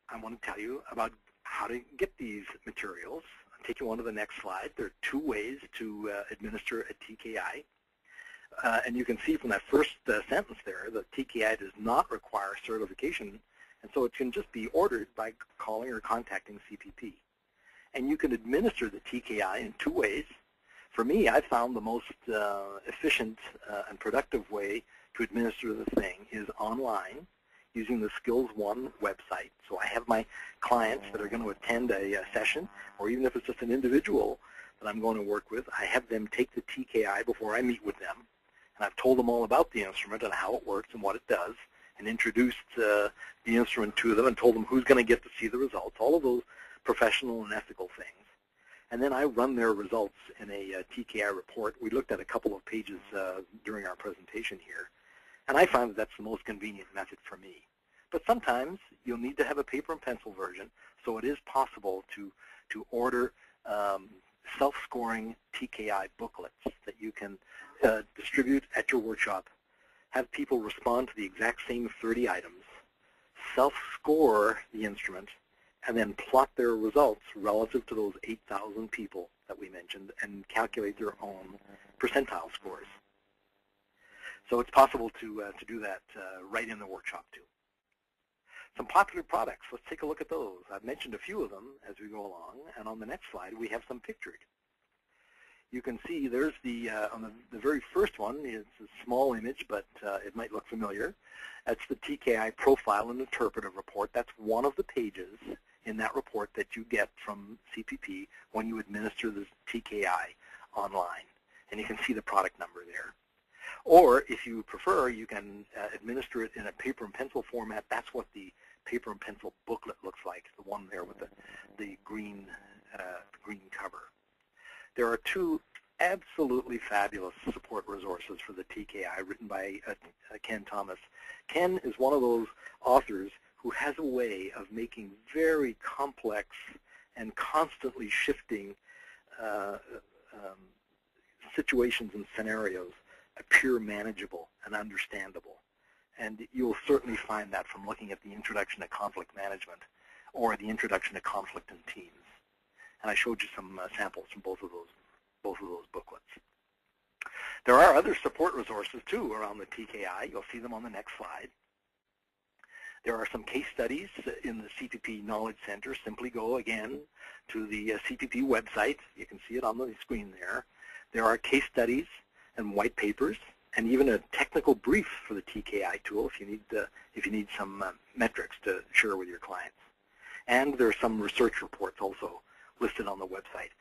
I want to tell you about how to get these materials. I'll take you on to the next slide. There are 2 ways to administer a TKI. And you can see from that first sentence there that TKI does not require certification, and so it can just be ordered by calling or contacting CPP. And you can administer the TKI in 2 ways. For me, I found the most efficient and productive way to administer the thing is online using the Skills One website. So I have my clients that are going to attend a session, or even if it's just an individual that I'm going to work with, I have them take the TKI before I meet with them. And I've told them all about the instrument and how it works and what it does, and introduced the instrument to them and told them who's going to get to see the results, all of those professional and ethical things. And then I run their results in a TKI report. We looked at a couple of pages during our presentation here, and I find that that's the most convenient method for me. But sometimes you'll need to have a paper and pencil version, so it is possible to order self-scoring TKI booklets that you can distribute at your workshop, have people respond to the exact same 30 items, self-score the instrument, and then plot their results relative to those 8,000 people that we mentioned and calculate their own percentile scores. So it's possible to do that right in the workshop too. Some popular products, let's take a look at those. I've mentioned a few of them as we go along, and on the next slide we have some pictured. You can see there's on the very first one, it's a small image, but it might look familiar. That's the TKI Profile and Interpretive report. That's one of the pages in that report that you get from CPP when you administer the TKI online. And you can see the product number there. Or if you prefer, you can administer it in a paper and pencil format. That's what the paper and pencil booklet looks like, the one there with the green cover. There are 2 absolutely fabulous support resources for the TKI written by Ken Thomas. Ken is one of those authors who has a way of making very complex and constantly shifting situations and scenarios appear manageable and understandable. And you'll certainly find that from looking at the Introduction to Conflict Management or the Introduction to Conflict in Teams. And I showed you some samples from both of those booklets. There are other support resources too around the TKI. You'll see them on the next slide. There are some case studies in the CPP Knowledge Center. Simply go again to the CPP website. You can see it on the screen there. There are case studies and white papers, and even a technical brief for the TKI tool if you need some metrics to share with your clients. And there are some research reports also listed on the website.